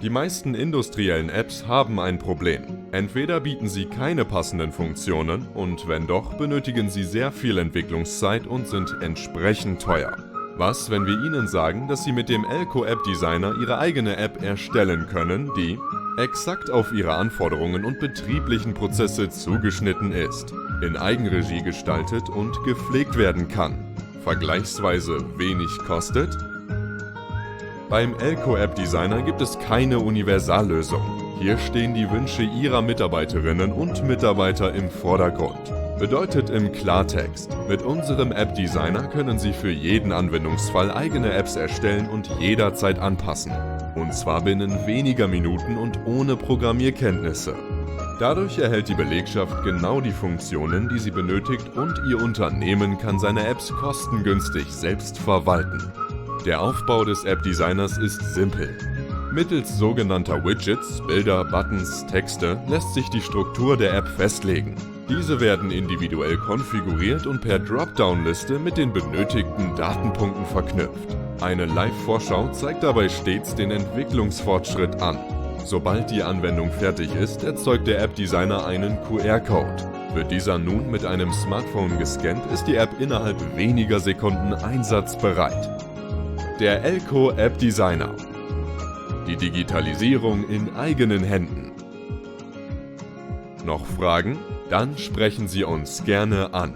Die meisten industriellen Apps haben ein Problem. Entweder bieten sie keine passenden Funktionen und wenn doch, benötigen sie sehr viel Entwicklungszeit und sind entsprechend teuer. Was, wenn wir Ihnen sagen, dass Sie mit dem Elko App Designer Ihre eigene App erstellen können, die exakt auf Ihre Anforderungen und betrieblichen Prozesse zugeschnitten ist, in Eigenregie gestaltet und gepflegt werden kann, vergleichsweise wenig kostet? Beim Elko App Designer gibt es keine Universallösung. Hier stehen die Wünsche Ihrer Mitarbeiterinnen und Mitarbeiter im Vordergrund. Bedeutet im Klartext, mit unserem App Designer können Sie für jeden Anwendungsfall eigene Apps erstellen und jederzeit anpassen. Und zwar binnen weniger Minuten und ohne Programmierkenntnisse. Dadurch erhält die Belegschaft genau die Funktionen, die sie benötigt und Ihr Unternehmen kann seine Apps kostengünstig selbst verwalten. Der Aufbau des App-Designers ist simpel. Mittels sogenannter Widgets, Bilder, Buttons, Texte lässt sich die Struktur der App festlegen. Diese werden individuell konfiguriert und per Dropdown-Liste mit den benötigten Datenpunkten verknüpft. Eine Live-Vorschau zeigt dabei stets den Entwicklungsfortschritt an. Sobald die Anwendung fertig ist, erzeugt der App-Designer einen QR-Code. Wird dieser nun mit einem Smartphone gescannt, ist die App innerhalb weniger Sekunden einsatzbereit. Der Elko App Designer. Die Digitalisierung in eigenen Händen. Noch Fragen? Dann sprechen Sie uns gerne an.